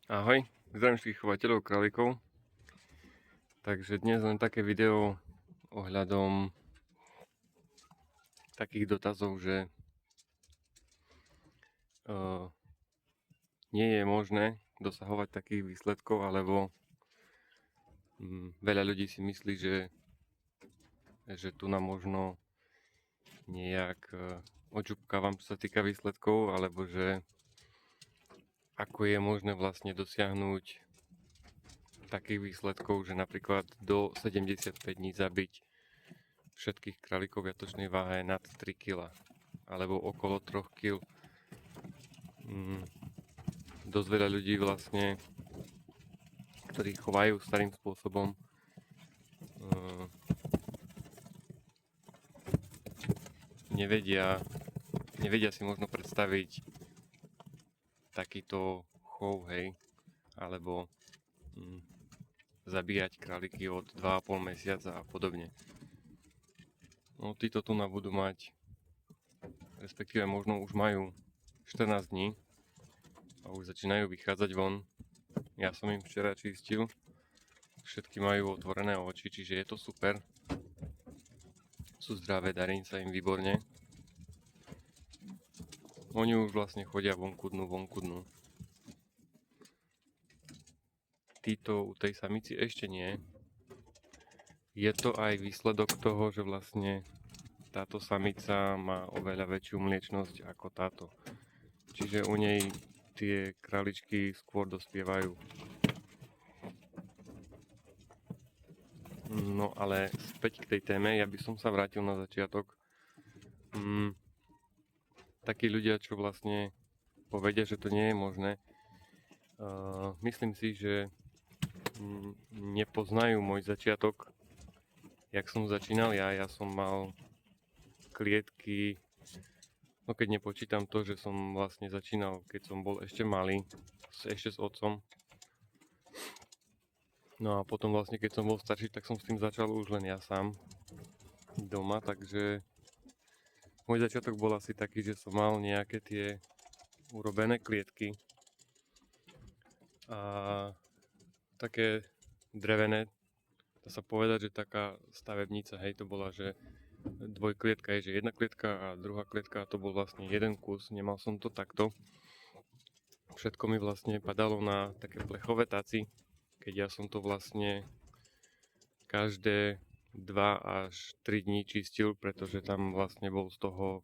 Ahoj, zdravím všetkých chovateľov králikov. Takže dnes len také video ohľadom takých dotazov, že nie je možné dosahovať takých výsledkov, alebo veľa ľudí si myslí, že tu nám možno nejak odžupkávam, čo sa týka výsledkov, alebo že ako je možné vlastne dosiahnuť takých výsledkov, že napríklad do 75 dní zabiť všetkých králikov v jatočnej váhe nad 3 kg alebo okolo 3 kg. Dosť veľa ľudí vlastne, ktorí chovajú starým spôsobom, nevedia si možno predstaviť takýto chov, hej, alebo zabíjať králiky od 2,5 mesiaca a podobne. No títo tu budú mať, respektíve možno už majú 14 dní a už začínajú vychádzať von. Ja som im včera čistil, všetky majú otvorené oči, čiže je to super. Sú zdravé, darí sa im výborne. Oni už vlastne chodia vonku dnu. Títo u tej samici ešte nie. Je to aj výsledok toho, že vlastne táto samica má oveľa väčšiu mliečnosť ako táto. Čiže u nej tie králičky skôr dospievajú. No ale späť k tej téme, ja by som sa vrátil na začiatok. Takí ľudia, čo vlastne povedia, že to nie je možné, myslím si, že nepoznajú môj začiatok, jak som začínal ja som mal klietky, no keď nepočítam to, že som vlastne začínal, keď som bol ešte malý, ešte s otcom. No a potom vlastne, keď som bol starší, tak som s tým začal už len ja sám doma, takže môj začiatok bol asi taký, že som mal nejaké tie urobené klietky a také drevené, dá sa povedať, že taká stavebnica, hej, to bola, že dvojklietka je, že jedna klietka a druhá klietka, to bol vlastne jeden kus, nemal som to takto. Všetko mi vlastne padalo na také plechové taci, keď ja som to vlastne každé 2 až 3 dní čistil, pretože tam vlastne bol z toho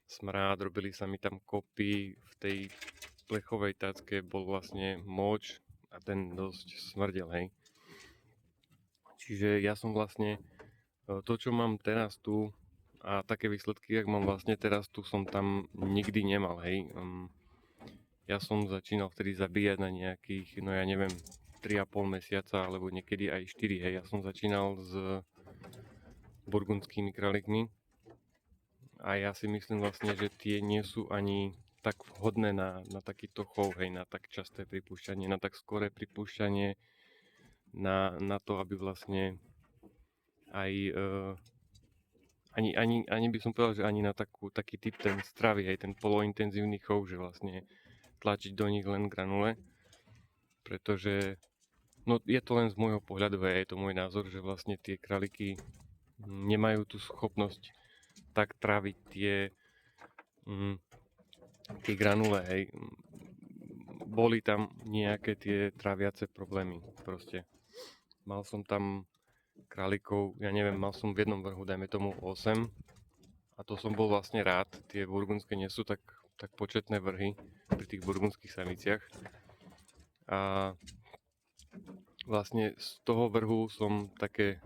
smrád, robili sa mi tam kopy, v tej plechovej tacke bol vlastne moč a ten dosť smrdel, hej. Čiže ja som vlastne to, čo mám teraz tu a také výsledky, jak mám vlastne teraz tu, som tam nikdy nemal, hej. Ja som začínal vtedy zabíjať na nejakých, no ja neviem, 3,5 mesiaca, alebo niekedy aj 4, hej. Ja som začínal s burgundskými králikmi a ja si myslím vlastne, že tie nie sú ani tak vhodné na takýto chov, hej, na tak časté pripúšťanie, na tak skoré pripúšťanie, na to, aby vlastne aj ani by som povedal, že ani na taký typ ten stravy, hej, ten polointenzívny chov, že vlastne tlačiť do nich len granule, pretože no je to len z môjho pohľadu, hej, je to môj názor, že vlastne tie králiky nemajú tú schopnosť tak tráviť tie granule, hej. Boli tam nejaké tie tráviace problémy, proste. Mal som tam králikov, ja neviem, mal som v jednom vrhu, dajme tomu 8 a to som bol vlastne rád. Tie burgundské nie sú tak početné vrhy pri tých burgundských samiciach. A vlastne z toho vrhu som také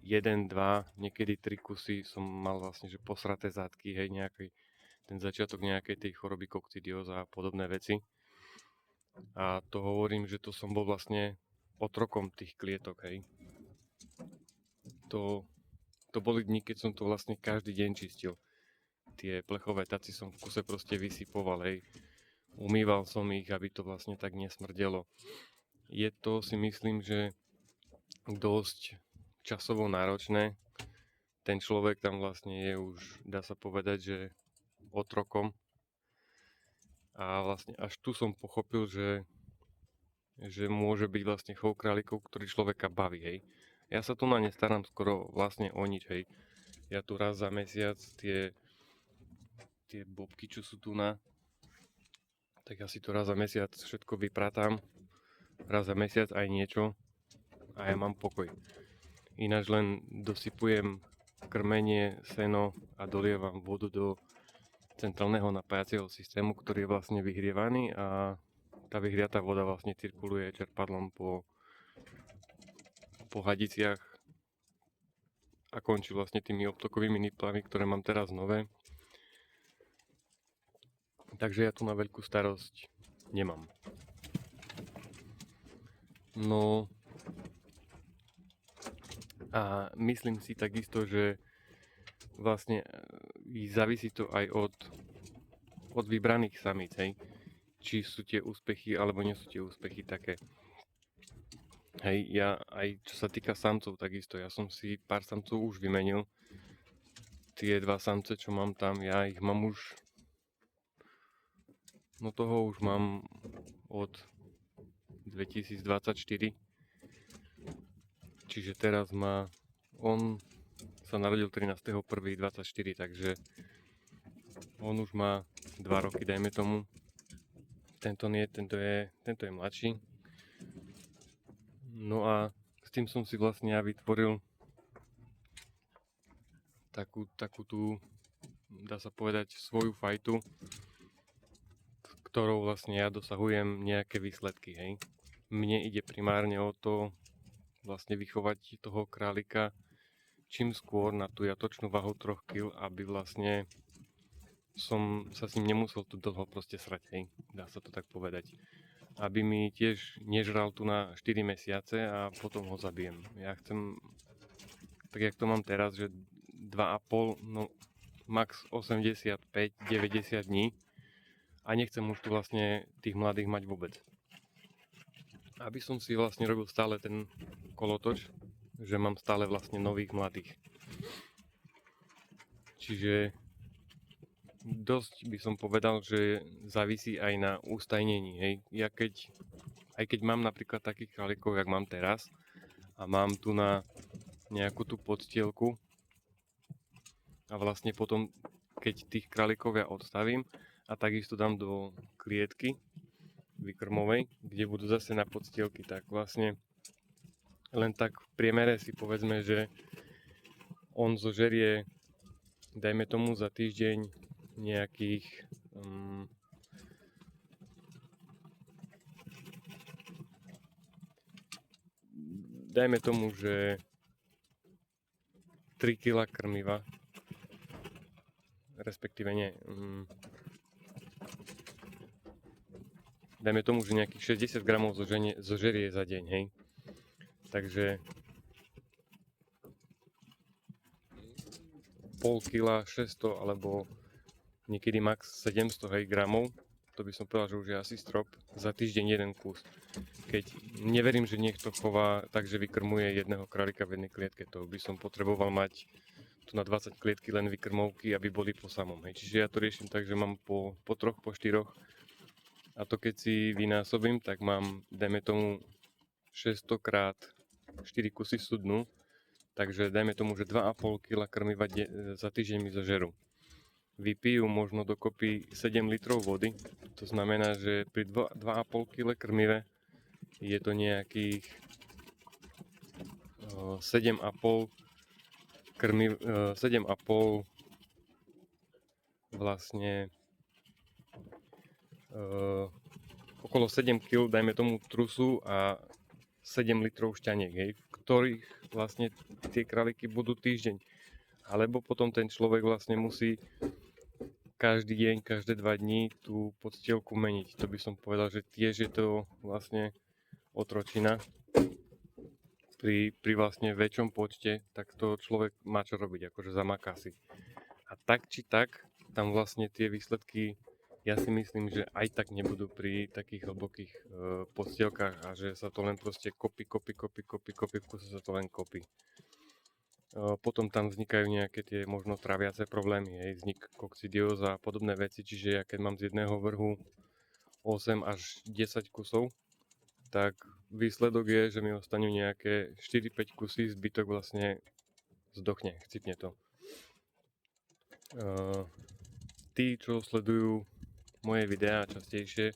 1, 2, niekedy 3 kusy som mal vlastne, že posraté zátky, hej, nejaký ten začiatok nejakej tej choroby kokcidióza a podobné veci. A to hovorím, že to som bol vlastne otrokom tých klietok, hej. To boli dni, keď som to vlastne každý deň čistil. Tie plechové taci som v kuse proste vysypoval, hej. Umýval som ich, aby to vlastne tak nesmrdelo. Je to, si myslím, že dosť časovo náročné. Ten človek tam vlastne je už, dá sa povedať, že otrokom. A vlastne až tu som pochopil, že že môže byť vlastne chov králikov, ktorý človeka baví, hej. Ja sa tu na ne starám skoro vlastne o nič, hej. Ja tu raz za mesiac tie bobky, čo sú tu tak ja si to raz za mesiac všetko vypratám. Raz za mesiac aj niečo a ja mám pokoj. Ináč len dosypujem krmenie, seno a dolievam vodu do centrálneho napájacieho systému, ktorý je vlastne vyhrievaný a tá vyhriatá voda vlastne cirkuluje čerpadlom po hadiciach a končí vlastne tými obtokovými niplami, ktoré mám teraz nové. Takže ja tu na veľkú starosť nemám. No a myslím si takisto, že vlastne závisí to aj od vybraných samíc, hej. Či sú tie úspechy alebo nie sú tie úspechy také. Hej, ja aj čo sa týka samcov takisto, ja som si pár samcov už vymenil. Tie 2 samce, čo mám tam, ja ich mám už, no toho už mám od 2024. Čiže teraz on sa narodil 13.1.24, takže on už má 2 roky, dajme tomu. Tento je mladší. No a s tým som si vlastne ja vytvoril takú tú, dá sa povedať, svoju fajtu, ktorou vlastne ja dosahujem nejaké výsledky, hej. Mne ide primárne o to vlastne vychovať toho králika čím skôr na tú jatočnú váhu 3 kg, aby vlastne som sa s ním nemusel tu dlho proste srať, hej, dá sa to tak povedať. Aby mi tiež nežral tu na 4 mesiace a potom ho zabijem. Ja chcem, tak jak to mám teraz, že 2,5, no max 85-90 dní a nechcem už tu vlastne tých mladých mať vôbec. Aby som si vlastne robil stále ten kolotoč, že mám stále vlastne nových mladých. Čiže dosť by som povedal, že závisí aj na ustajnení, hej. Ja aj keď mám napríklad takých králikov, jak mám teraz a mám tu na nejakú tú podstielku a vlastne potom, keď tých králikov ja odstavím a takisto dám do klietky vykrmovej, kde budú zase na podstielky, tak vlastne len tak v priemere si povedzme, že on zožerie, dajme tomu za týždeň nejakých dajme tomu, že 3 kg krmiva, respektíve nie, dajme tomu, že nejakých 60 gramov zožerie za deň, hej. Takže pol kila 600 alebo niekedy max 700 gramov, to by som povedal, že už je asi strop, za týždeň jeden kus. Keď neverím, že niekto chová tak, že vykrmuje jedného králika v jednej klietke, to by som potreboval mať tu na 20 klietky len vykrmovky, aby boli po samom. Hej. Čiže ja to riešim tak, že mám po 3, po 4 a to keď si vynásobím, tak mám, dajme tomu, 600 krát 4 kusy sudnú, takže dajme tomu, že 2,5 kg krmiva za týždeň mi zožerú. Vypijú možno dokopy 7 litrov vody, to znamená, že pri 2,5 kg krmive je to nejakých 7,5 vlastne okolo 7 kg, dajme tomu trusu a 7 litrov šťaniek, hej, v ktorých vlastne tie králiky budú týždeň. Alebo potom ten človek vlastne musí každý deň, každé 2 dní tú podstielku meniť. To by som povedal, že tiež je to vlastne otročina. Pri vlastne väčšom počte, tak to človek má čo robiť, akože zamaká si. A tak či tak, tam vlastne tie výsledky, ja si myslím, že aj tak nebudú pri takých hlbokých podstielkach a že sa to len proste kopí, v kuse sa to len kopí. Potom tam vznikajú nejaké tie možno traviace problémy, hej, vznik kokcidióza a podobné veci, čiže ja keď mám z jedného vrhu 8 až 10 kusov, tak výsledok je, že mi ostanú nejaké 4-5 kusy, zbytok vlastne zdochne, chcipne to. Tí, čo sledujú moje videá častejšie,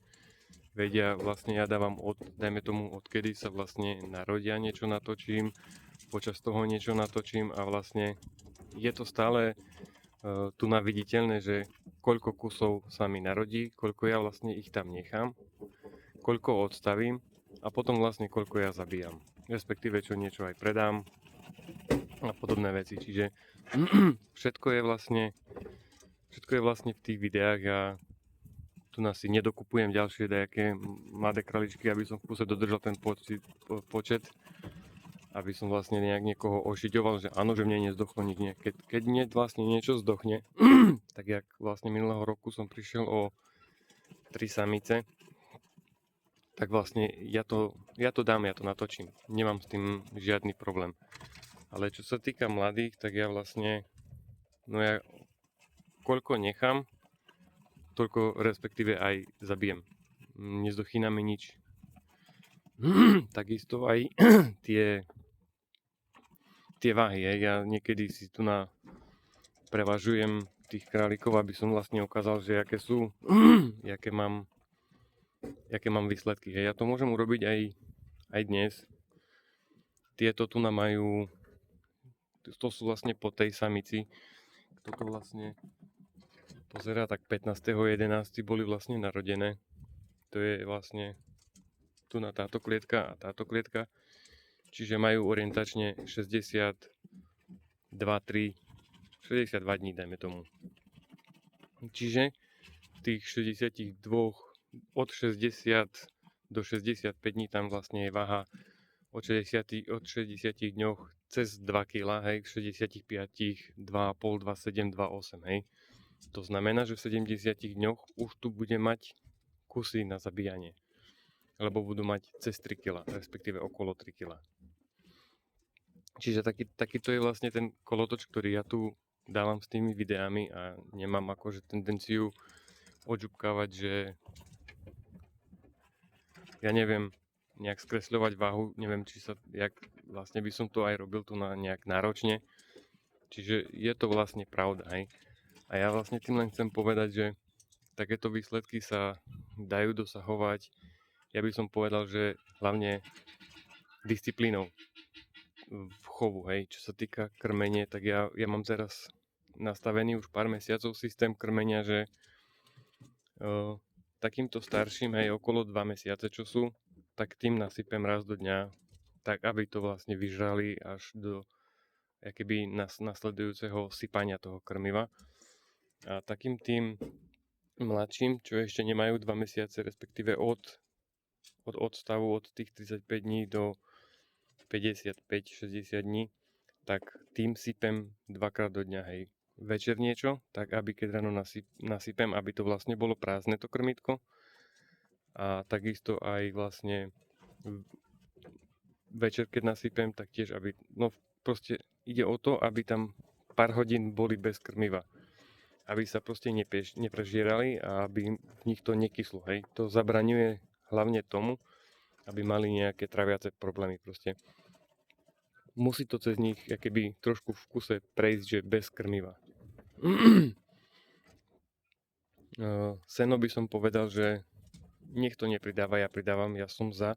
vedia, vlastne ja dávam dajme tomu, odkedy sa vlastne narodia, niečo natočím, počas toho niečo natočím a vlastne je to stále tu viditeľné, že koľko kusov sa mi narodí, koľko ja vlastne ich tam nechám, koľko odstavím a potom vlastne koľko ja zabíjam. Respektíve čo niečo aj predám a podobné veci. Čiže všetko je vlastne v tých videách. Ja tu si nedokupujem ďalšie nejaké mladé kraličky, aby som v kuse dodržal ten počet, aby som vlastne nejak niekoho ošiťoval, že áno, že mne nezdochlo nič. Keď mne vlastne niečo zdochne, tak jak vlastne minulého roku som prišiel o 3 samice, tak vlastne ja to dám, ja to natočím. Nemám s tým žiadny problém. Ale čo sa týka mladých, tak ja vlastne, ja koľko nechám, toľko respektíve aj zabijem. Nezdochýna mi nič. Takisto aj tie váhy. Ja niekedy si tu prevažujem tých králikov, aby som vlastne ukázal, že aké sú, jaké mám výsledky. Ja to môžem urobiť aj dnes. Tieto tu majú, to sú vlastne po tej samici. Kto to vlastne pozerá, tak 15.11. boli vlastne narodené. To je vlastne tu táto klietka a táto klietka. Čiže majú orientačne 62 dní, dajme tomu. Čiže tých 62, od 60 do 65 dní tam vlastne je váha od 60 dňoch cez 2 kg, hej, k 65, 2,5, 2,7, 2,8, hej. To znamená, že v 70 dňoch už tu bude mať kusy na zabíjanie. Lebo budú mať cez 3 kg, respektíve okolo 3 kg. Čiže takýto je vlastne ten kolotoč, ktorý ja tu dávam s tými videami a nemám akože tendenciu odžupkávať, že ja neviem, nejak skresľovať váhu, neviem, jak vlastne by som to aj robil tu nejak náročne. Čiže je to vlastne pravda, hej. A ja vlastne tým len chcem povedať, že takéto výsledky sa dajú dosahovať, ja by som povedal, že hlavne disciplínou v chovu, hej. Čo sa týka krmenie, tak ja mám teraz nastavený už pár mesiacov systém krmenia, že takýmto starším, hej, okolo 2 mesiace, čo sú, tak tým nasypem raz do dňa, tak aby to vlastne vyžrali až do akoby nasledujúceho sypania toho krmiva. A takým tým mladším, čo ešte nemajú 2 mesiace, respektíve od odstavu od tých 35 dní do 55-60 dní, tak tým sypem 2-krát do dňa, hej. Večer niečo, tak aby keď ráno nasypem, aby to vlastne bolo prázdne to krmitko. A takisto aj vlastne večer, keď nasypem, tak tiež, aby, proste ide o to, aby tam pár hodín boli bez krmiva. Aby sa proste neprežierali a aby v nich to nekyslo, hej. To zabraňuje hlavne tomu, aby mali nejaké traviace problémy proste. Musí to cez nich akoby trošku v kuse prejsť, že bez krmiva. Seno by som povedal, že nech to nepridáva, ja pridávam, ja som za,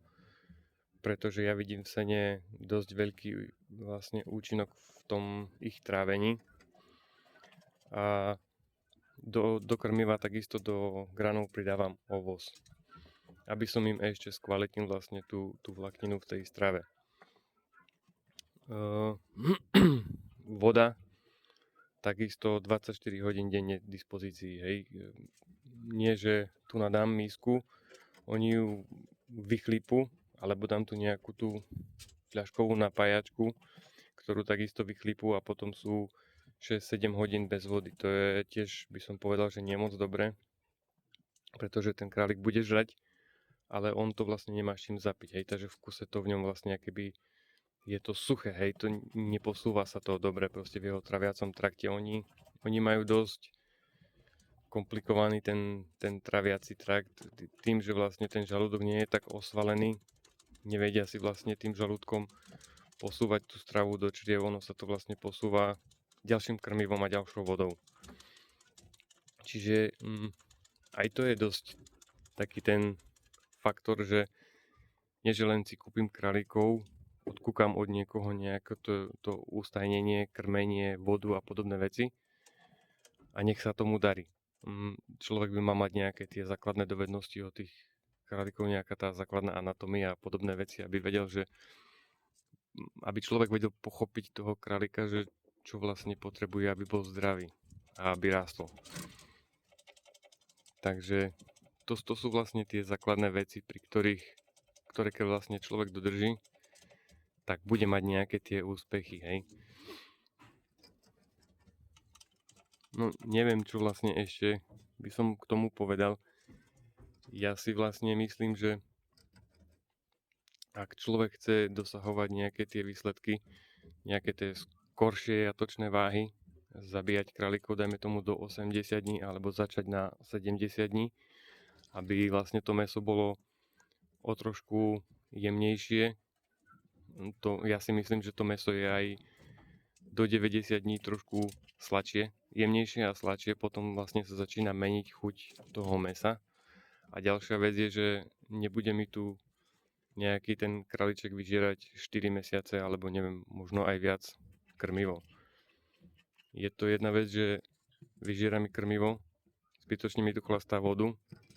pretože ja vidím v sene dosť veľký vlastne účinok v tom ich trávení. A do krmiva takisto do granov pridávam ovoz, aby som im ešte skvalitnil vlastne tú vlákninu v tej strave. Voda takisto 24 hodín denne v dispozícii, hej. Nie, že tu nadám misku, oni ju vychlípu, alebo dám tu nejakú tú fľaškovú napájačku, ktorú takisto vychlípu a potom sú 6-7 hodín bez vody. To je tiež, by som povedal, že nie moc dobre, pretože ten králik bude žrať, ale on to vlastne nemá s čím zapiť, hej, takže v kuse to v ňom vlastne akoby je to suché, hej, to neposúva sa to dobre proste v jeho traviacom trakte. Oni majú dosť komplikovaný ten traviaci trakt tým, že vlastne ten žalúdok nie je tak osvalený nevedia si vlastne tým žalúdkom posúvať tú stravu do čriev, ono sa to vlastne posúva ďalším krmivom a ďalšou vodou. Čiže aj to je dosť taký ten faktor, že nie že len si kúpim králíkov, odkúkam od niekoho nejaké to ustajnenie, krmenie, vodu a podobné veci a nech sa tomu darí. Človek by mal mať nejaké tie základné dovednosti o tých králíkov, nejaká tá základná anatómia a podobné veci, aby vedel, že aby človek vedel pochopiť toho králika, že čo vlastne potrebuje, aby bol zdravý a aby rástol. Takže to sú vlastne tie základné veci, pri ktoré keď vlastne človek dodrží, tak bude mať nejaké tie úspechy, hej. No neviem, čo vlastne ešte by som k tomu povedal. Ja si vlastne myslím, že ak človek chce dosahovať nejaké tie výsledky, nejaké tie skoršie jatočné váhy, zabíjať králikov, dajme tomu do 80 dní, alebo začať na 70 dní, aby vlastne to mäso bolo o trošku jemnejšie. Ja si myslím, že to mäso je aj do 90 dní trošku sladšie, jemnejšie a sladšie, potom vlastne sa začína meniť chuť toho mäsa. A ďalšia vec je, že nebude mi tu nejaký ten králiček vyžierať 4 mesiace, alebo neviem, možno aj viac krmivo. Je to jedna vec, že vyžiera mi krmivo, zbytočne mi tu chlastá vodu,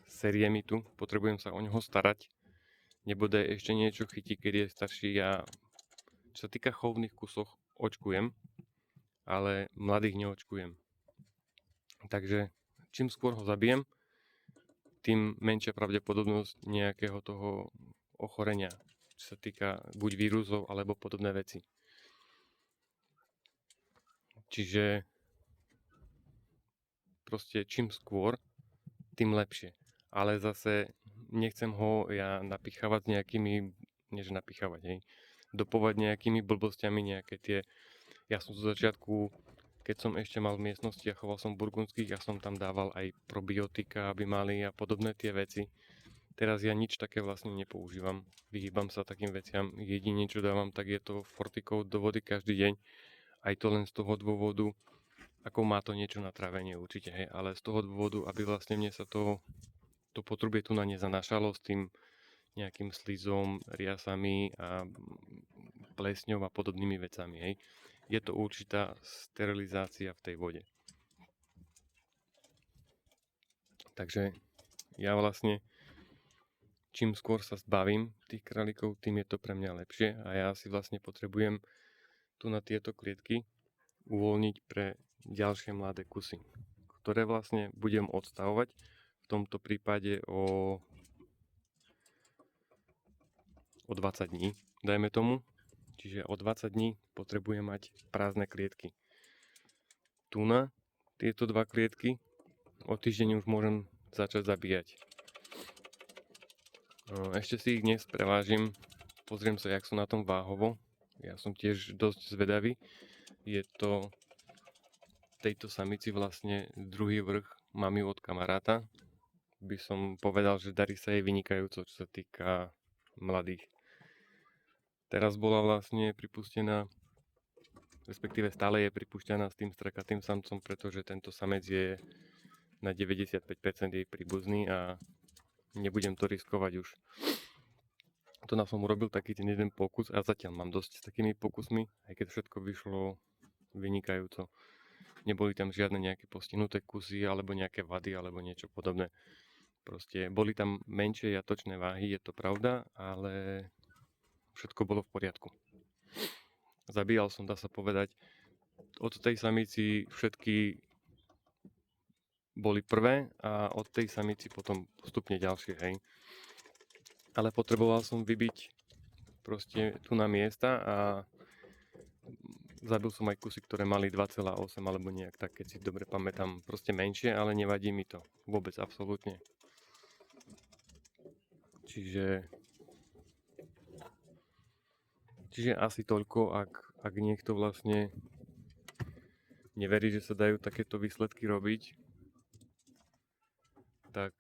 serie mi tu, potrebujem sa o neho starať, nebude ešte niečo chytí, keď je starší. Ja, čo sa týka chovných kusoch, očkujem, ale mladých neočkujem. Takže čím skôr ho zabijem, tým menšia pravdepodobnosť nejakého toho ochorenia, čo sa týka buď vírusov alebo podobné veci. Čiže proste čím skôr, tým lepšie. Ale zase nechcem ho ja napichávať nejakými, než napichávať, hej, dopovať nejakými blbostiami, nejaké tie, ja som zo začiatku, keď som ešte mal v miestnosti a choval som burgundských, ja som tam dával aj probiotika, aby mali a podobné tie veci. Teraz ja nič také vlastne nepoužívam, vyhýbam sa takým veciam, jedine čo dávam, tak je to fortikov do vody každý deň, aj to len z toho dôvodu, ako má to niečo na trávenie určite, hej, ale z toho dôvodu, aby vlastne mne sa to potrubie tu na nezanašalo s tým nejakým slizom, riasami a plesňou a podobnými vecami, hej. Je to určitá sterilizácia v tej vode. Takže ja vlastne čím skôr sa zbavím tých králikov, tým je to pre mňa lepšie a ja si vlastne potrebujem tu na tieto klietky uvoľniť pre ďalšie mladé kusy, ktoré vlastne budem odstavovať v tomto prípade o 20 dní, dajme tomu. Čiže o 20 dní potrebujem mať prázdne klietky. Tu na tieto dva klietky o týždeň už môžem začať zabíjať. Ešte si ich dnes prevážim, pozriem sa, jak sú na tom váhovo. Ja som tiež dosť zvedavý. Je to tejto samici vlastne druhý vrch, mám ju od kamaráta. By som povedal, že darí sa jej vynikajúco, čo sa týka mladých. Teraz bola vlastne pripustená, respektíve stále je pripušťaná s tým strakatým samcom, pretože tento samec je na 95% jej príbuzný a nebudem to riskovať už. To na som urobil taký ten jeden pokus a zatiaľ mám dosť s takými pokusmi, aj keď všetko vyšlo vynikajúco. Neboli tam žiadne nejaké postihnuté kusy alebo nejaké vady alebo niečo podobné. Proste boli tam menšie jatočné váhy, je to pravda, ale všetko bolo v poriadku. Zabíjal som, dá sa povedať, od tej samici všetky boli prvé a od tej samici potom postupne ďalšie, hej. Ale potreboval som vybiť proste tu na miesta a zabil som aj kusy, ktoré mali 2,8 alebo nejak tak, keď si dobre pamätám, proste menšie, ale nevadí mi to. Vôbec, absolútne. Čiže asi toľko, ak niekto vlastne neverí, že sa dajú takéto výsledky robiť, tak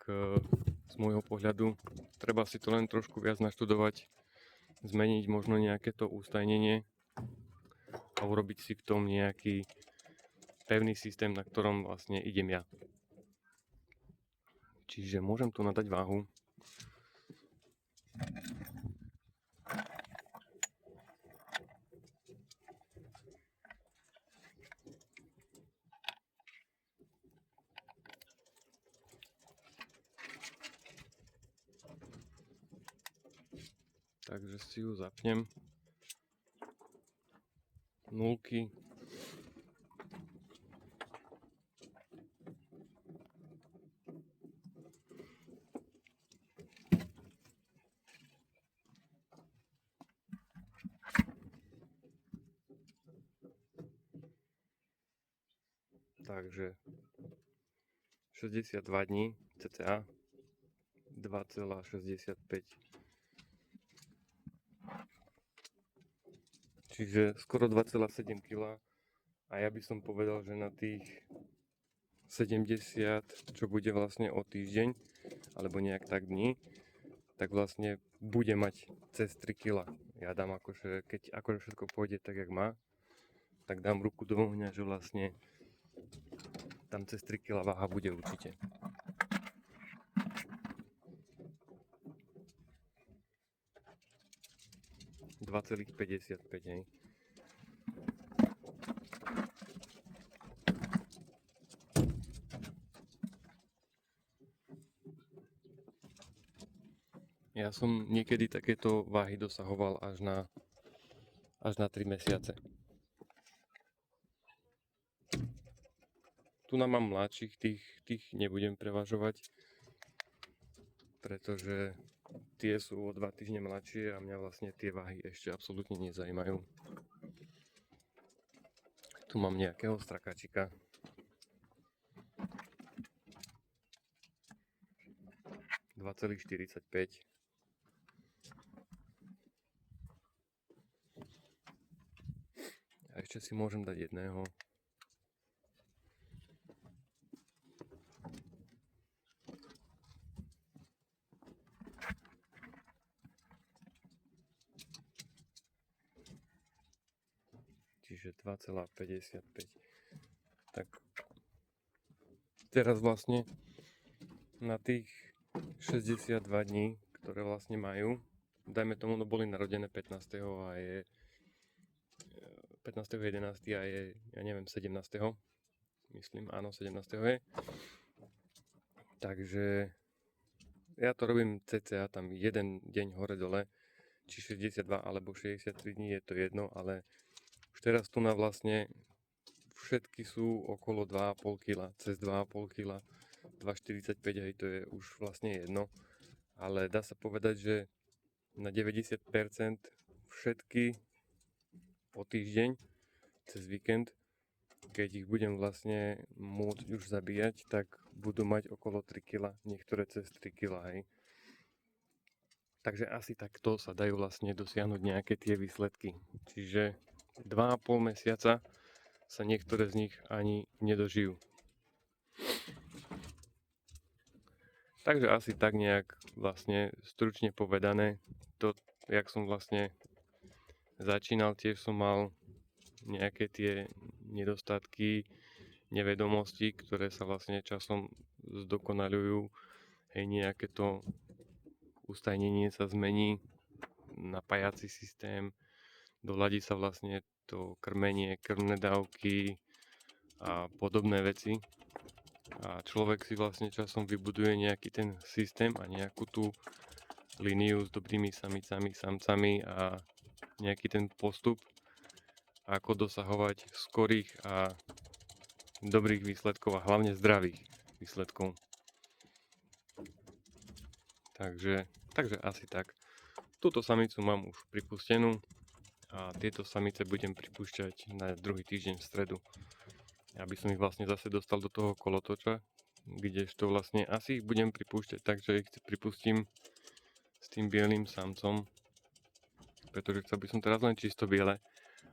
z môjho pohľadu treba si to len trošku viac naštudovať, zmeniť možno nejaké to ustajnenie a urobiť si v tom nejaký pevný systém, na ktorom vlastne idem ja. Čiže môžem tu nadať váhu. Takže si ju zapnem. Nulky. Takže 62 dní cca 2,65. Čiže skoro 2,7 kg. A ja by som povedal, že na tých 70, čo bude vlastne o týždeň, alebo nejak tak dní, tak vlastne bude mať cez 3 kg. Ja dám akože, keď akože všetko pôjde tak, jak má, tak dám ruku do ohňa, že vlastne tam cez 3 kg váha bude určite. ,55, hej. Ja som niekedy takéto váhy dosahoval až na 3 mesiace. Tu nám mám mladších, tých nebudem prevažovať, pretože tie sú o 2 týždne mladšie a mňa vlastne tie váhy ešte absolútne nezajímajú. Tu mám nejakého strakačika. ,45. A ešte si môžem dať jedného. Čiže 2,55. Tak teraz vlastne na tých 62 dní, ktoré vlastne majú, dajme tomu, no boli narodené 15. a je 15.11. a je, ja neviem, 17. Myslím, áno, 17. je. Takže ja to robím cca tam jeden deň hore-dole, či 62 alebo 63 dní, je to jedno, ale už teraz tu na vlastne všetky sú okolo 2,5 kg, cez 2,5 kg, 2,45, hej, to je už vlastne jedno. Ale dá sa povedať, že na 90% všetky po týždeň, cez víkend, keď ich budem vlastne môcť už zabíjať, tak budú mať okolo 3 kg, niektoré cez 3 kg, hej. Takže asi takto sa dajú vlastne dosiahnuť nejaké tie výsledky. Čiže 2,5 mesiaca sa niektoré z nich ani nedožijú. Takže asi tak nejak vlastne stručne povedané, to, jak som vlastne začínal, tiež som mal nejaké tie nedostatky, nevedomosti, ktoré sa vlastne časom zdokonaľujú. Hej, nejaké to ustajnenie sa zmení, napájací systém, doladí sa vlastne to krmenie, krmné dávky a podobné veci. A človek si vlastne časom vybuduje nejaký ten systém a nejakú tú líniu s dobrými samicami, samcami a nejaký ten postup, ako dosahovať skorých a dobrých výsledkov a hlavne zdravých výsledkov. Takže asi tak. Túto samicu mám už pripustenú a tieto samice budem pripúšťať na druhý týždeň v stredu. Aby som ich vlastne zase dostal do toho kolotoča, kdežto vlastne asi ich budem pripúšťať tak, že ich pripustím s tým bielým samcom, pretože chcel by som teraz len čisto biele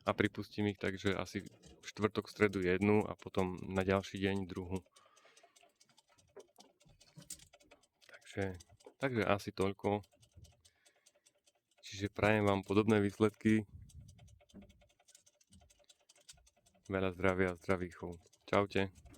a pripustím ich, takže asi v štvrtok, stredu jednu a potom na ďalší deň druhú. Takže asi toľko. Čiže prajem vám podobné výsledky. Veľa zdravia a zdravých chov. Čaute.